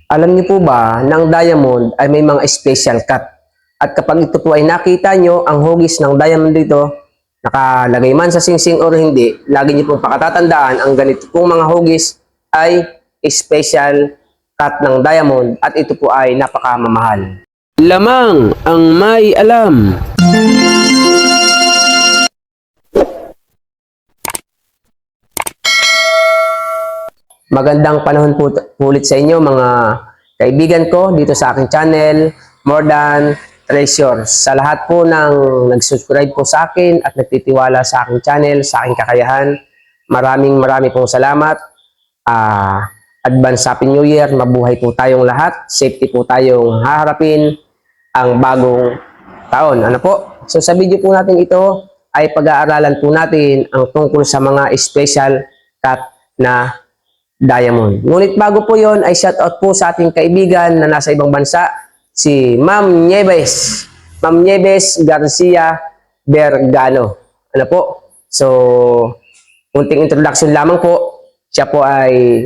Alam niyo po ba na ang diamond ay may mga special cut? At kapag ito po ay nakita nyo, ang hugis ng diamond dito, nakalagay man sa singsing or hindi, lagi niyo pong pakatatandaan ang ganito pong mga hugis ay special cut ng diamond at ito po ay napakamamahal. Lamang ang may alam. Magandang panahon po ulit sa inyo mga kaibigan ko dito sa aking channel, More Than Treasures. Sa lahat po ng nag-subscribe po sa akin at nagtitiwala sa aking channel, sa aking kakayahan, maraming pong salamat. Advance Happy New Year, mabuhay po tayong lahat, safety po tayong haharapin ang bagong taon. Ano po? So sa video po natin ito ay pag-aaralan po natin ang tungkol sa mga special cut na diamond. Ngunit bago po yon ay shoutout po sa ating kaibigan na nasa ibang bansa, si Ma'am Nieves. Ma'am Nieves Garcia Bergano. Ano po? So, unting introduction lamang po. Siya po ay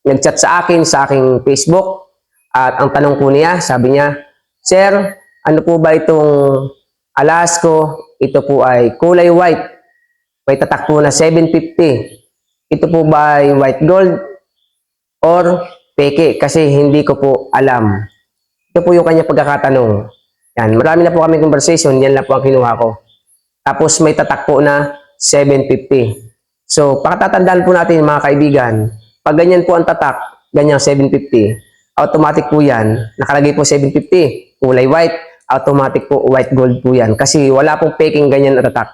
nag-chat sa akin sa aking Facebook at ang tanong po niya, sabi niya, Sir, ano po ba itong alas ko? Ito po ay kulay white. May tatak po na 750. Ito po ba ay white gold or peke? Kasi hindi ko po alam. Ito po yung kanya pagkakatanong. Yan, marami na po kami conversation, yan lang po ang kinuha ko. Tapos may tatak po na 750. So, pakatatandaan po natin mga kaibigan, pag ganyan po ang tatak, ganyang 750, automatic po yan, nakalagay po 750, kulay white, automatic po white gold po yan. Kasi wala pong peking ganyan na tatak.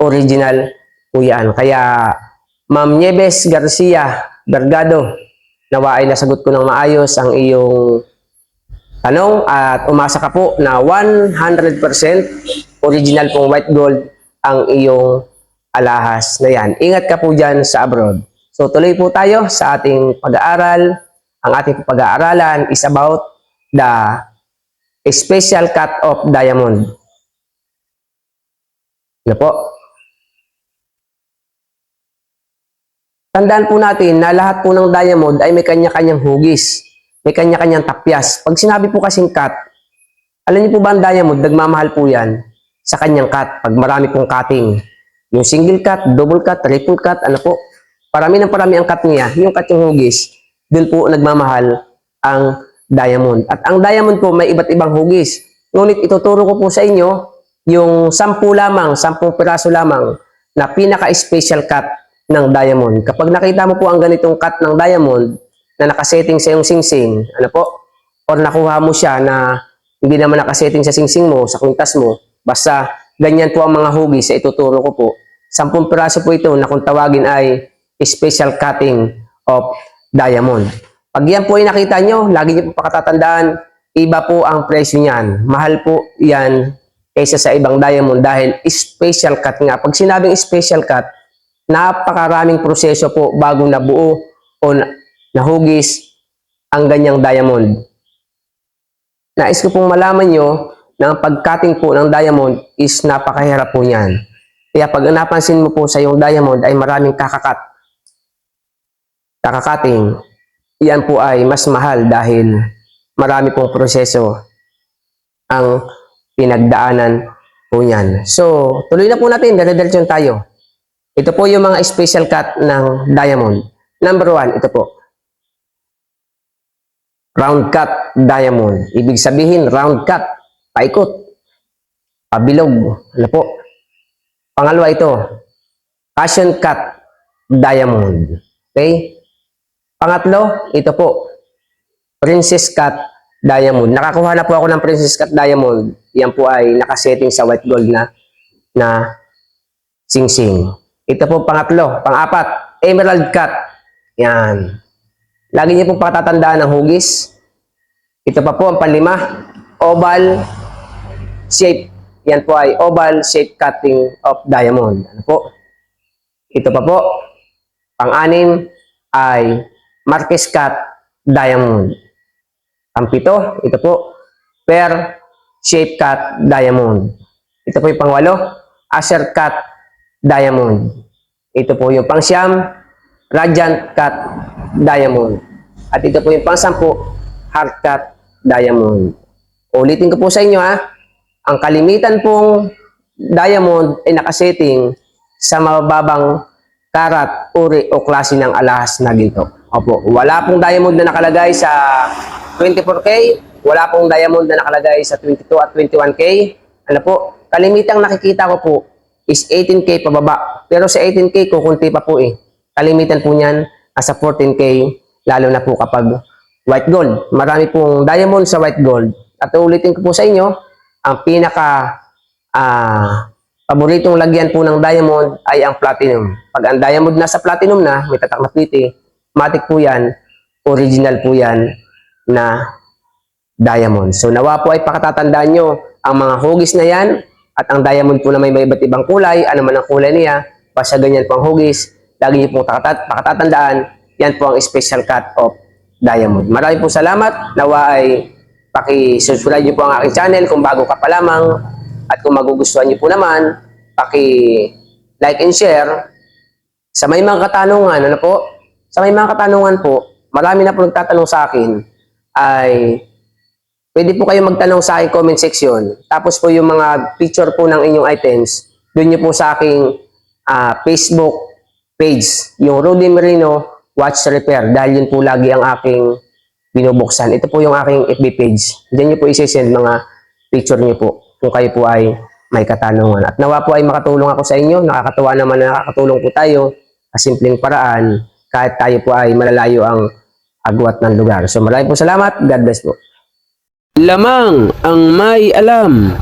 Original po yan. Kaya, Ma'am Nieves Garcia Bergado, nawa ay nasagot ko ng maayos ang iyong tanong at umasa ka po na 100% original pong white gold ang iyong alahas na yan. Ingat ka po dyan sa abroad. So tuloy po tayo sa ating pag-aaral. Ang ating pag-aaralan is about the special cut of diamond. Ano po? Tandaan po natin na lahat po ng diamond ay may kanya-kanyang hugis. May kanya-kanyang tapyas. Pag sinabi po kasing cut, alam niyo po ba ang diamond, nagmamahal po yan sa kanyang cut. Pag marami pong cutting. Yung single cut, double cut, triple cut, ano po. Parami ang cut niya. Yung cut yung hugis, dun po nagmamahal ang diamond. At ang diamond po may iba't ibang hugis. Ngunit ituturo ko po sa inyo yung 10 lamang, 10 piraso lamang na pinaka-special cut ng diamond. Kapag nakita mo po ang ganitong cut ng diamond na nakasetting sa iyong singsing, ano po, or nakuha mo siya na hindi naman nakasetting sa singsing mo, sa kwintas mo, basta ganyan po ang mga hugis sa ituturo ko po. 10 piraso po ito na kung tawagin ay special cutting of diamond. Pag yan po ay nakita nyo, lagi nyo po pakatatandaan, iba po ang presyo niyan. Mahal po yan kaysa sa ibang diamond dahil special cut nga. Pag sinabing special cut, napakaraming proseso po bago nabuo o nahugis ang ganyang diamond. Nais ko pong malaman nyo na ang pag-cutting po ng diamond is napakahirap po niyan. Kaya pag napansin mo po sa yung diamond ay maraming kakakating, yan po ay mas mahal dahil marami pong proseso ang pinagdaanan po niyan. So, tuloy na po natin, dala-dalatyon tayo. Ito po yung mga special cut ng diamond. Number 1, ito po. Round cut diamond. Ibig sabihin, round cut. Paikot. Pabilog. Ano po? Pangalawa ito. Passion cut diamond. Okay? Pangatlo, ito po. Princess cut diamond. Nakakuha na po ako ng princess cut diamond. Yan po ay nakasetting sa white gold na singsing. Ito po pangatlo. Pang-apat, emerald cut. Yan. Lagi niyo pong patatandaan ang hugis. Ito pa po ang panlima, oval shape. Yan po ay oval shape cutting of diamond. Ano po? Ito pa po, pang-anim ay Marquez cut diamond. Pang-pito, ito po, pear shape cut diamond. Ito po yung pang-walo, Asher cut diamond. Ito po yung pang-siyam, Radiant cut diamond. At ito po yung pang-sampu, hard cut diamond. Ulitin ko po sa inyo ang kalimitan pong diamond ay nakasetting sa mababang karat, uri o klase ng alahas na ginto. Opo, wala pong diamond na nakalagay sa 24K, wala pong diamond na nakalagay sa 22 at 21K. Ano po, kalimitang nakikita ko po is 18K pababa. Pero sa 18K, kukunti pa po eh. Kalimitan po niyan, nasa 14K, lalo na po kapag white gold. Marami pong diamond sa white gold. At ulitin ko po sa inyo, ang pinaka paboritong lagyan po ng diamond ay ang platinum. Pag ang diamond nasa platinum na, may tatak na plite, matik po yan, original po yan na diamond. So nawa po ay pakatatandaan nyo ang mga hugis na yan at ang diamond po na may iba't ibang kulay, ano man ang kulay niya, basta ganyan po ang hugis, lagi nyo pong pakatatandaan, yan po ang special cut of diamond. Maraming po salamat. Nawa ay paki-subscribe nyo po ang aking channel kung bago ka pa lamang at kung magugustuhan nyo po naman, paki-like and share. Sa may mga katanungan, ano po? Sa may mga katanungan po, marami na po nagtatanong sa akin, ay pwede po kayo magtanong sa aking comment section. Tapos po yung mga picture po ng inyong items, doon nyo po sa aking Facebook page, yung Rudy Merino Watch Repair, dahil yun po lagi ang aking binubuksan. Ito po yung aking FB page. Diyan nyo po isi-send mga picture nyo po kung kayo po ay may katanungan. At nawa po ay makatulong ako sa inyo. Nakakatuwa naman na nakakatulong po tayo sa simpleng paraan kahit tayo po ay malalayo ang agwat ng lugar. So maraming po salamat. God bless po. Lamang ang may alam.